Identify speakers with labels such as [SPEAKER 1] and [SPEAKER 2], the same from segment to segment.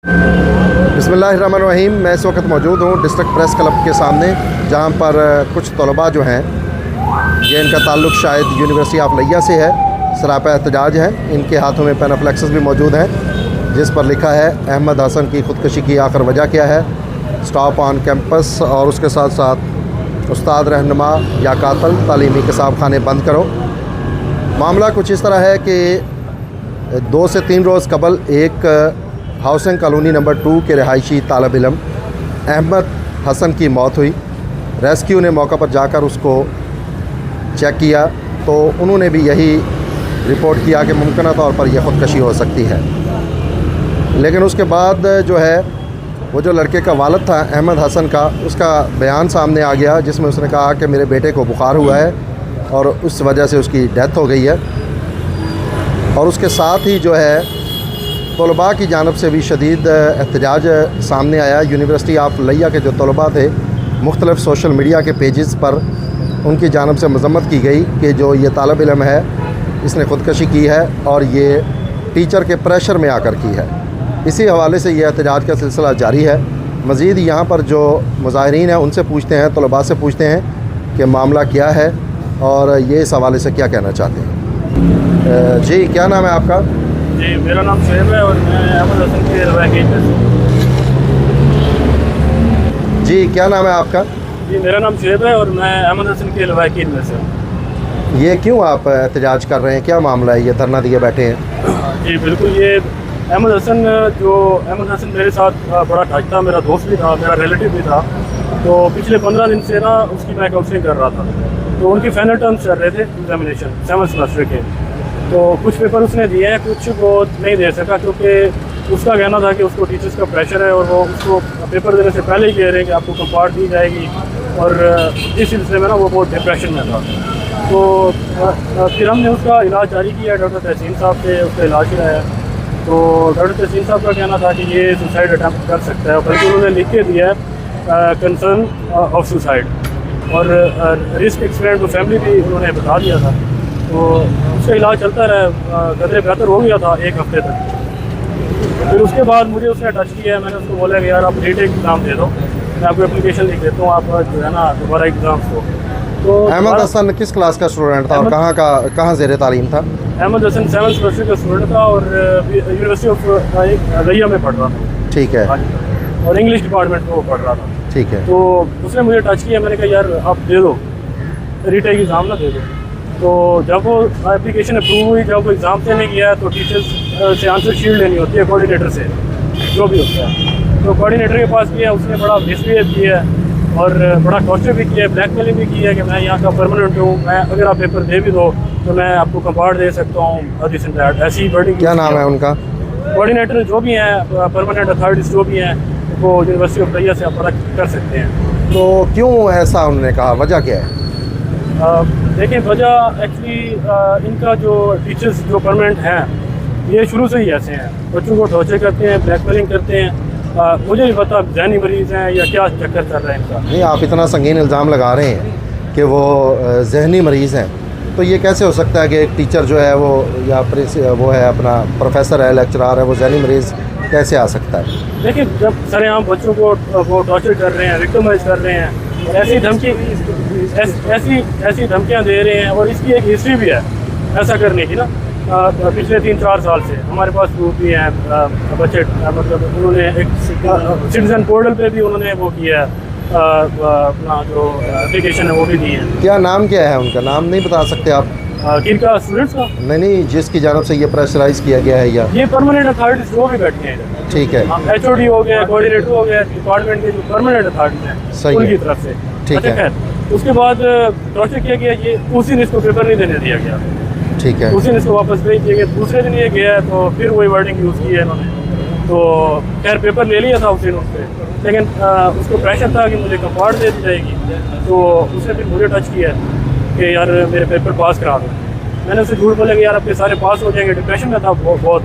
[SPEAKER 1] बिस्मिल्लाहिर्रहमानिर्रहीम। मैं इस वक्त मौजूद हूँ डिस्ट्रिक्ट प्रेस क्लब के सामने, जहाँ पर कुछ तलबा जो हैं, ये इनका ताल्लुक़ शायद यूनिवर्सिटी ऑफ लिया से है, सरापा एहतजाज हैं। इनके हाथों में पेनाफ्लेक्सेस भी मौजूद हैं जिस पर लिखा है अहमद हसन की ख़ुदकशी की आखिर वजह क्या है, स्टॉप ऑन कैंपस, और उसके साथ साथ उस्ताद रहनुमा या कातल तालीमी कसाब खाने बंद करो। मामला कुछ इस तरह है कि 2 से 3 रोज़ कबल एक हाउसिंग कॉलोनी नंबर 2 के रहायशी तालब इलम अहमद हसन की मौत हुई। रेस्क्यू ने मौका पर जाकर उसको चेक किया तो उन्होंने भी यही रिपोर्ट किया कि मुमकिन तौर पर यह ख़ुदकशी हो सकती है। लेकिन उसके बाद जो है वो जो लड़के का वालिद था अहमद हसन का, उसका बयान सामने आ गया जिसमें उसने कहा कि मेरे बेटे को बुखार हुआ है और उस वजह से उसकी डेथ हो गई है। और उसके साथ ही जो है तलबा की जानब से भी शदीद एहतजाज सामने आया। यूनिवर्सिटी ऑफ लिया के जो तलबा थे, मुख्तलिफ़ सोशल मीडिया के पेजेस पर उनकी जानब से मज़म्मत की गई कि जो ये तालब इलम है इसने ख़ुदकशी की है और ये टीचर के प्रेशर में आकर की है। इसी हवाले से ये एहतजाज का सिलसिला जारी है। मज़ीद यहाँ पर जो मुज़ाहिरीन हैं उनसे पूछते हैं, तलबा से पूछते हैं कि मामला क्या है और ये इस हवाले से क्या कहना चाहते हैं। जी, क्या नाम है आपका?
[SPEAKER 2] जी, मेरा नाम शेब है और मैं अहमद हसन के रवायत में हूँ।
[SPEAKER 1] जी, क्या नाम है आपका?
[SPEAKER 2] जी, मेरा नाम शेब है और मैं अहमद हसन के रवायत में से हूँ।
[SPEAKER 1] ये क्यों आप एहतजाज कर रहे हैं, क्या मामला है, ये धरना दिए बैठे हैं?
[SPEAKER 2] जी बिल्कुल, ये अहमद हसन मेरे साथ बड़ा टच था, मेरा दोस्त भी था, मेरा रिलेटिव भी था। तो पिछले 15 दिन से ना उसकी मैं काउंसलिंग कर रहा था। तो उनकी फाइनल टर्म्स चल रहे थे एग्जामिनेशन 7th सेमेस्टर के। तो कुछ पेपर उसने दिए हैं, कुछ वो नहीं दे सका क्योंकि उसका कहना था कि उसको टीचर्स का प्रेशर है और वो उसको पेपर देने से पहले ही कह रहे हैं कि आपको कंपार्ट दी जाएगी। और इस सिलसिले में ना वो बहुत डिप्रेशन में था। तो फिर हमने उसका इलाज जारी किया, डॉक्टर तहसीन साहब से उसका इलाज कराया। तो डॉक्टर तहसीन साहब का कहना था कि ये सुसाइड अटैम्प्ट कर सकता है, बल्कि उन्होंने लिख के दिया है कंसर्न ऑफ सुसाइड, और रिस्क एक्सपेरेंट टू फैमिली भी उन्होंने बता दिया था। तो उसका इलाज चलता रहा, कदरे बेहतर हो गया था 1 हफ्ते तक। फिर उसके बाद मुझे उसने टच किया, मैंने उसको बोला कि यार आप रीटेक एग्ज़ाम दे दो, मैं आपको एप्लीकेशन लिख देता हूँ, आप जो है ना दोबारा एग्ज़ाम्स दो। तो
[SPEAKER 1] अहमद हसन किस क्लास का स्टूडेंट था और कहाँ ज़ेरे तालीम था?
[SPEAKER 2] अहमद हसन 7th सेमेस्टर का स्टूडेंट था और यूनिवर्सिटी ऑफ लिया में पढ़ रहा था।
[SPEAKER 1] ठीक है।
[SPEAKER 2] और इंग्लिश डिपार्टमेंट में वो पढ़ रहा था।
[SPEAKER 1] ठीक है।
[SPEAKER 2] तो उसने मुझे टच किया, मैंने कहा यार आप दे दो रीटेक एग्ज़ाम ना दे दो। तो जब वो एप्लीकेशन अप्रूव हुई, जब वो एग्ज़ाम देने गया तो टीचर्स से आंसर शीट लेनी होती है कोऑर्डिनेटर से, जो भी होता है। तो कोऑर्डिनेटर के पास गया, उसने बड़ा मिसबिहेव किया और बड़ा टॉर्चर भी किया, ब्लैकमेलिंग भी किया कि मैं यहाँ का परमानेंट हूँ, मैं अगर आप पेपर दे भी दो तो मैं आपको कंपार्ट दे सकता हूँ, दिस एंड दैट, ऐसी वर्डिंग।
[SPEAKER 1] क्या नाम है उनका?
[SPEAKER 2] कोऑर्डिनेटर जो भी हैं, परमानेंट अथॉरिटीज़ जो भी हैं, वो यूनिवर्सिटी ऑफ लिया से आप पता कर सकते हैं।
[SPEAKER 1] तो क्यों ऐसा उन्होंने कहा, वजह क्या है?
[SPEAKER 2] देखिए, वजह एक्चुअली इनका जो टीचर्स जो परमानेंट हैं ये शुरू से ही ऐसे हैं, बच्चों को टॉर्चर करते हैं, ब्लैकमेलिंग करते हैं। मुझे नहीं पता जहनी मरीज़ हैं या क्या चक्कर चल रहा है इनका।
[SPEAKER 1] नहीं, आप इतना संगीन इल्ज़ाम लगा रहे हैं कि वो जहनी मरीज़ हैं, तो ये कैसे हो सकता है कि एक टीचर जो है वो या वो है अपना प्रोफेसर है, लेक्चरर है, वो जहनी मरीज़ कैसे आ सकता है?
[SPEAKER 2] देखिए, जब सरेआम बच्चों को वो टॉर्चर कर रहे हैं, विक्टिमाइज कर रहे हैं, ऐसी धमकियाँ दे रहे हैं, और इसकी एक हिस्ट्री भी है ऐसा करने की ना। पिछले 3-4 साल से हमारे पास प्रूफ भी हैं। बच्चे मतलब उन्होंने एक सिटीजन पोर्टल पे भी उन्होंने वो किया है, अपना जो एप्लीकेशन है वो भी दी है।
[SPEAKER 1] क्या नाम क्या है उनका? नाम नहीं बता सकते आप?
[SPEAKER 2] किनका? स्टूडेंट्स का?
[SPEAKER 1] नहीं, जिसकी जानब से ये प्रेशराइज किया गया है या
[SPEAKER 2] ये परमानेंट अथॉरिटीज जो भी बैठे हैं।
[SPEAKER 1] ठीक है।
[SPEAKER 2] HOD हो गया, कोऑर्डिनेटर हो गया, डिपार्टमेंट के जो परमानेंट अथॉरिटीज हैं उनकी तरफ से।
[SPEAKER 1] ठीक है।
[SPEAKER 2] उसके बाद टॉर्चर किया गया, ये उसी दिन इसको पेपर नहीं देने दिया गया।
[SPEAKER 1] ठीक है।
[SPEAKER 2] उसी दिन इसको वापस भेज दिया गया। दूसरे दिन ये गया तो फिर वही वर्डिंग यूज़ की है इन्होंने। तो खैर पेपर ले लिया था उस दिन उससे, लेकिन उसको प्रेशर था कि मुझे कंपार्ट दे दी जाएगी। तो उसने फिर मुझे टच किया कि यार मेरे पेपर पास करा दो। मैंने उसे झूठ बोला कि यार आपके सारे पास हो जाएंगे, डिप्रेशन में था बहुत।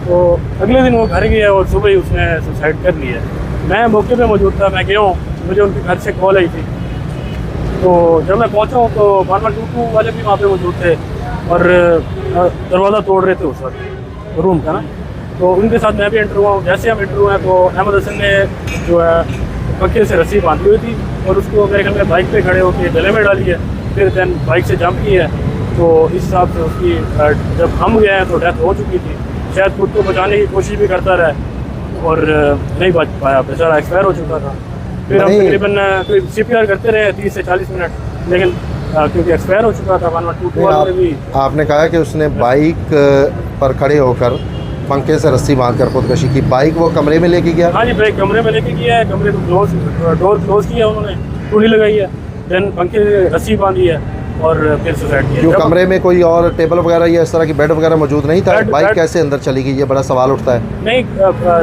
[SPEAKER 2] तो अगले दिन वो घर गया और सुबह ही उसने सुसाइड कर लिया। मैं मौके पे मौजूद था, मैं गया हूँ, मुझे उनके घर से कॉल आई थी। तो जब मैं पहुँचा हूँ तो 1122 वाले भी वहाँ पे मौजूद थे और दरवाज़ा तोड़ रहे थे उस वक्त रूम का ना। तो उनके साथ मैं भी इंटर हुआ हूँ। जैसे हम इंटर हुए हैं तो अहमद हसन ने जो है पंखे से रस्सी बांधी हुई थी और उसको मेरे ख्याल में बाइक पे खड़े होकर गले में डाली है, फिर देन बाइक से जंप की है। तो इस हिसाब से उसकी जब हम गए हैं तो डेथ हो चुकी थी। शायद खुद को बचाने की कोशिश भी करता रहा और नहीं बच पाया, बेचारा एक्सपायर हो चुका था। फिर हम तकरीबन कोई CPR करते रहे 30 से 40 मिनट, लेकिन क्योंकि एक्सपायर हो चुका था 112 वाले भी।
[SPEAKER 1] आपने कहा कि उसने बाइक पर खड़े होकर पंखे से रस्सी बांधकर खुदकशी की। बाइक वो कमरे में लेके गया?
[SPEAKER 2] हाँ जी, बाइक कमरे में लेके गया है। कमरे को डोर क्लोज किया उन्होंने, कुंडी लगाई है, देन पंखे से रस्सी बांधी है और फिर सुसाइड किया।
[SPEAKER 1] जो कमरे में कोई और टेबल वगैरह या इस तरह की बेड वगैरह मौजूद नहीं था? बाइक कैसे अंदर चली गई, ये बड़ा सवाल उठता है।
[SPEAKER 2] नहीं,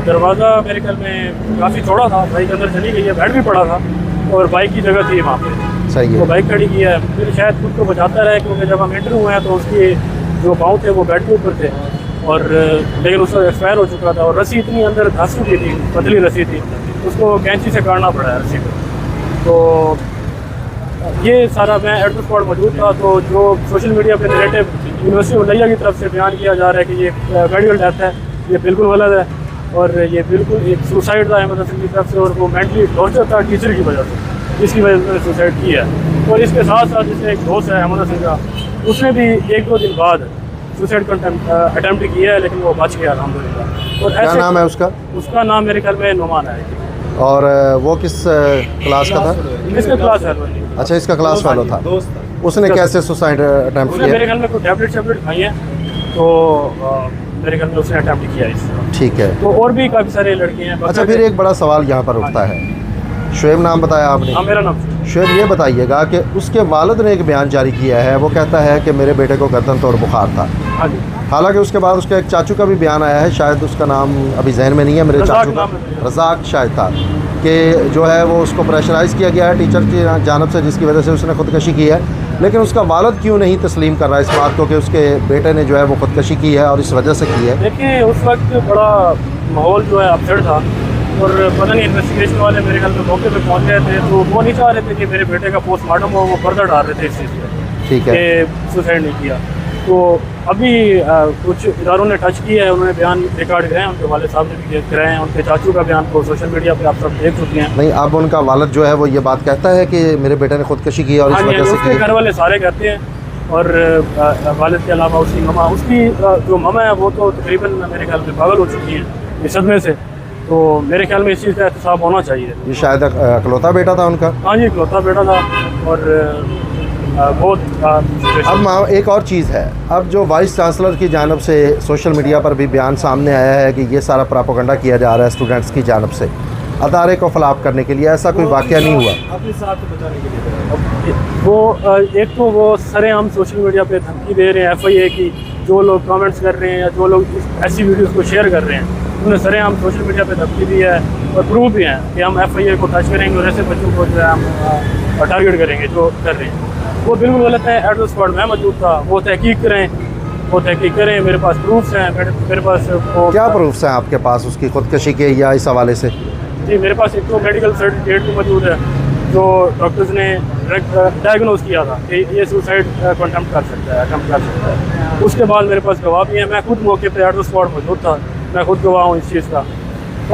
[SPEAKER 2] दरवाज़ा मेरे ख्याल में काफ़ी चौड़ा था, बाइक अंदर चली गई है, बेड भी पड़ा था और बाइक की जगह थी वहाँ पे।
[SPEAKER 1] सही है।
[SPEAKER 2] तो बाइक खड़ी की है, फिर शायद खुद को बचाता रहा, क्योंकि जब हम एंटर हुए हैं तो उसके जो पाँव थे वो बेड के ऊपर थे और लेकिन उसका एक्सपायर हो चुका था और रस्सी इतनी अंदर धंस चुकी थी, पतली रस्सी थी, उसको कैंची से काटना पड़ा है रस्सी को। तो ये सारा मैं एट द स्पॉट मौजूद था। तो जो सोशल मीडिया पे नैरेटिव यूनिवर्सिटी वलैया की तरफ से बयान किया जा रहा है कि ये मेडिकल डेथ है, ये बिल्कुल गलत है और ये बिल्कुल एक सुसाइड था अहमद हसन की तरफ से और वो मेंटली टॉर्चर था टीचर की वजह से, जिसकी वजह से उसने सुसाइड की है। और इसके साथ साथ जिसने एक दोस्त है अहमद हसन का, उसने भी 1-2 दिन बाद सुसाइड अटैम्प्ट किया है, लेकिन वो बच गया अल्हम्दुलिल्लाह। और
[SPEAKER 1] क्या नाम है उसका?
[SPEAKER 2] उसका नाम मेरे ख्याल में नुमान है।
[SPEAKER 1] और वो किस क्लास का था?
[SPEAKER 2] इसका क्लास है।
[SPEAKER 1] अच्छा, इसका क्लास फेलो था। उसने कैसे सुसाइड अटैम्प्ट
[SPEAKER 2] उसने
[SPEAKER 1] किया?
[SPEAKER 2] मेरे ख्याल में कोई टैबलेट खाई है, तो मेरे ख्याल में उसने अटैम्प्ट किया इस।
[SPEAKER 1] ठीक है।
[SPEAKER 2] तो और भी काफ़ी सारे लड़के हैं।
[SPEAKER 1] अच्छा, फिर एक बड़ा सवाल यहाँ पर उठता है। शुएब नाम बताया आपने?
[SPEAKER 2] हाँ, मेरा नाम
[SPEAKER 1] शुएब, ये बताइएगा कि उसके वालिद ने एक बयान जारी किया है, वो कहता है कि मेरे बेटे को गर्दन तोड़ बुखार था।
[SPEAKER 2] हाँ जी।
[SPEAKER 1] हालांकि उसके बाद उसका एक चाचू का भी बयान आया है, शायद उसका नाम अभी जहन में नहीं है, मेरे चाचू का रज़ाक शायद था, कि जो है वो उसको प्रेशराइज़ किया गया है टीचर की जानब से, जिसकी वजह से उसने खुदकशी की है। लेकिन उसका वालिद क्यों नहीं तस्लीम कर रहा है इस बात को कि उसके बेटे ने जो है वो खुदकशी की है और इस वजह से की है?
[SPEAKER 2] देखिए, उस वक्त बड़ा माहौल जो है अपसेट था और पता नहीं इन्वेस्टिगेशन वाले मेरे ख्याल में मौके पे पहुंच गए थे, तो वो नहीं चाह रहे थे कि मेरे बेटे का पोस्टमार्टम हो, वो पर्दा डाल रहे थे इस चीज़ पर।
[SPEAKER 1] ठीक है।
[SPEAKER 2] कि सुसाइड नहीं किया। तो अभी कुछ इदारों ने टच किया है, उन्होंने बयान रिकॉर्ड कराए हैं, उनके वाले साहब ने भी कराए हैं, उनके चाचू का बयान को सोशल मीडिया पे आप सब देख चुके हैं।
[SPEAKER 1] नहीं, अब उनका वालिद जो है वो ये बात कहता है कि मेरे बेटे ने खुदकशी की और इस वजह से
[SPEAKER 2] उसके
[SPEAKER 1] की।
[SPEAKER 2] घर वाले सारे कहते हैं और वालिद के अलावा उसकी ममा, उसकी जो ममा है वो तो तकरीबन मेरे ख्याल में पागल हो चुकी है इस सदमे से। तो मेरे ख्याल में इस चीज़ का एहतसाब होना चाहिए।
[SPEAKER 1] ये शायद अकलौता बेटा था उनका?
[SPEAKER 2] हाँ जी, इकलौता बेटा था और बहुत
[SPEAKER 1] अब एक और चीज़ है, अब जो वाइस चांसलर की जानब से सोशल मीडिया पर भी बयान सामने आया है कि ये सारा प्रोपेगेंडा किया जा रहा है स्टूडेंट्स की जानब से अदारे को फलाप करने के लिए, ऐसा कोई वाक़या नहीं हुआ?
[SPEAKER 2] अपने साथ बताने के लिए वो एक तो वो सरेआम सोशल मीडिया पे धमकी दे रहे हैं FIA की, जो लोग कमेंट्स कर रहे हैं या जो लोग ऐसी वीडियोस को शेयर कर रहे हैं, उन्होंने सरेआम सोशल मीडिया पे धमकी दी है और प्रूफ भी है कि हम FIA को टच करेंगे और ऐसे बच्चों को जो है हम टारगेट करेंगे जो कर रहे हैं। वो बिल्कुल गलत है। एट द स्पॉट मैं मौजूद था, वो तहकीक करें, मेरे पास प्रूफ्स हैं, मेरे पास वो
[SPEAKER 1] क्या प्रूफ्स हैं आपके पास उसकी खुदकशी के या इस हवाले से?
[SPEAKER 2] जी, मेरे पास एक तो मेडिकल सर्टिफिकेट भी मौजूद है जो डॉक्टर्स ने डायग्नोज किया था कि ये सुसाइड अटेम्प्ट कर सकता है। उसके बाद मेरे पास गवाह भी है, मैं खुद मौके पे एट द स्पॉट मौजूद था, मैं खुद गवाह हूँ इस चीज़ का।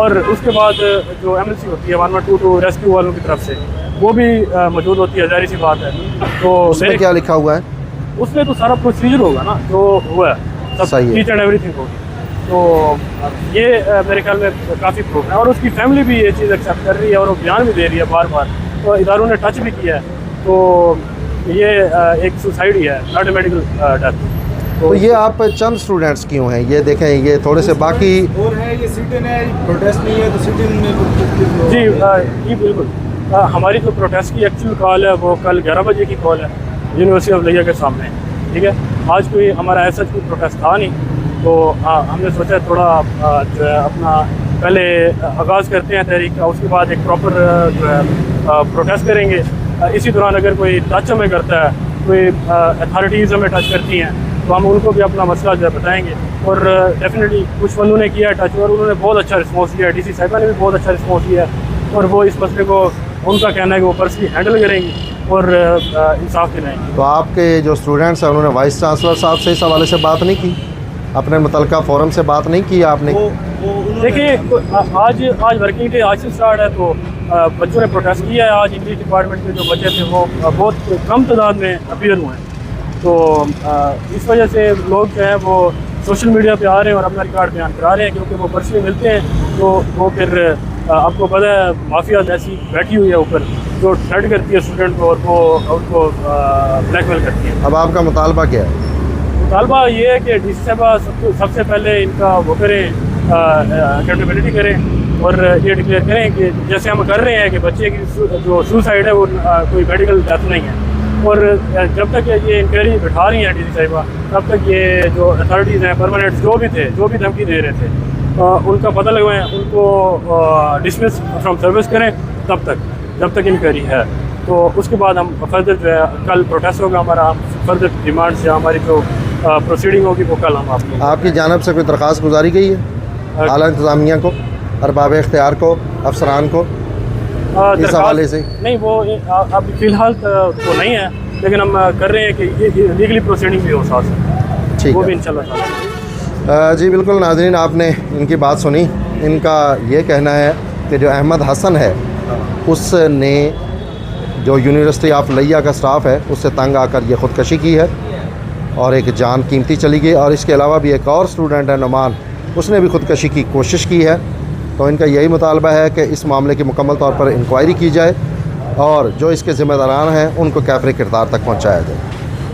[SPEAKER 2] और उसके बाद जो MLC होती है 1122 रेस्क्यू वालों की तरफ से, वो भी मौजूद होती है, जाहिर सी बात है। तो
[SPEAKER 1] उसमें क्या लिखा हुआ है?
[SPEAKER 2] उसमें तो सारा प्रोसीजर होगा ना जो हुआ है, सब
[SPEAKER 1] सही है।
[SPEAKER 2] ईच एंड एवरीथिंग होगी। तो ये मेरे ख्याल में काफ़ी प्रूफ है और उसकी फैमिली भी ये चीज़ एक्सेप्ट कर रही है और वो बयान भी दे रही है बार बार, तो इदारों ने टच भी किया है। तो ये एक सुसाइड ही है, नॉट ए मेडिकल डेथ।
[SPEAKER 1] तो ये आप चंद स्टूडेंट्स क्यों हैं? ये देखें, ये थोड़े से बाकी
[SPEAKER 3] और है, ये सिटिंग है, प्रोटेस्ट नहीं है तो सिटिंग में
[SPEAKER 2] जी जी बिल्कुल। हमारी जो प्रोटेस्ट की एक्चुअल कॉल है वो कल 11 बजे की कॉल है यूनिवर्सिटी ऑफ लैया के सामने, ठीक है। आज कोई हमारा ऐसा कोई प्रोटेस्ट था नहीं, तो हमने सोचा थोड़ा जो है अपना पहले आगाज़ करते हैं तहरीक का, उसके बाद एक प्रॉपर जो है प्रोटेस्ट करेंगे। इसी दौरान अगर कोई टच हमें करता है, कोई अथॉरिटीज़ हमें टच करती हैं, तो हम उनको भी अपना मसला जो है बताएंगे। और डेफिनेटली कुछ बंदों ने किया है टच और उन्होंने बहुत अच्छा रिस्पॉन्स दिया है, DC साहिबा ने भी बहुत अच्छा रिस्पॉन्स दिया है और वो इस मसले को, उनका कहना है कि वो पर्सनली हैंडल करेंगी और इंसाफ दिलाएंगे।
[SPEAKER 1] तो आपके जो स्टूडेंट्स हैं उन्होंने वाइस चांसलर साहब से इस हवाले से बात नहीं की? अपने मुतलका फोरम से बात नहीं की आपने?
[SPEAKER 2] देखिए आज वर्किंग डे आज से स्टार्ट है, तो बच्चों ने प्रोटेस्ट किया है। आज इंग्लिश डिपार्टमेंट के जो बच्चे थे वो बहुत कम तादाद में अपीयर हुए हैं, तो इस वजह से लोग जो हैं वो सोशल मीडिया पे आ रहे हैं और अपना रिकॉर्ड बयान करा रहे हैं, क्योंकि वो पर्चे मिलते हैं तो वो फिर आपको पता है माफिया ऐसी बैठी हुई है ऊपर जो थ्रेट करती है स्टूडेंट को और वो उनको ब्लैकमेल करती है।
[SPEAKER 1] अब आपका मुतालबा क्या है?
[SPEAKER 2] मुतालबा ये है कि डीसी साहब सबसे पहले इनका वो करें, अकाउंटेबिलिटी करें और ये डिक्लेयर करें कि जैसे हम कर रहे हैं कि बच्चे की जो सुसाइड है वो कोई मेडिकल डेथ नहीं है। और जब तक ये इंक्वायरी बिठा रही हैं डीसी साहिबा, तब तक ये जो अथॉरिटीज़ हैं परमानेंट जो भी धमकी दे रहे थे उनका पता लगवाएं, उनको डिसमिस फ्रॉम सर्विस करें जब तक इंक्वायरी है। तो उसके बाद हम फर्दर जो है कल प्रोटेस्ट होगा हमारा, फर्दर डिमांड से हमारी जो प्रोसीडिंग होगी वो कल हम
[SPEAKER 1] आपकी जानिब से कोई दरख्वास्त गुजारी गई है आला इंतज़ामिया को, अरबाब इख्तियार को, अफसरान को इस हवाले से?
[SPEAKER 2] नहीं, वो अब फिलहाल तो नहीं है, लेकिन हम कर रहे हैं कि ये लीगली प्रोसीडिंग भी हो साथ,
[SPEAKER 1] ठीक
[SPEAKER 2] वो
[SPEAKER 1] है।
[SPEAKER 2] भी इंशाल्लाह।
[SPEAKER 1] जी बिल्कुल नाज़रीन, आपने इनकी बात सुनी। इनका ये कहना है कि जो अहमद हसन है उसने जो यूनिवर्सिटी ऑफ लिया का स्टाफ है उससे तंग आकर ये ख़ुदकशी की है और एक जान कीमती चली गई। और इसके अलावा भी एक और स्टूडेंट है नुमान, उसने भी ख़ुदकशी की कोशिश की है। तो इनका यही मुतालबा है कि इस मामले की मुकम्मल तौर पर इंक्वायरी की जाए और जो इसके ज़िम्मेदारान हैं उनको कैफरे किरदार तक पहुँचाया जाए।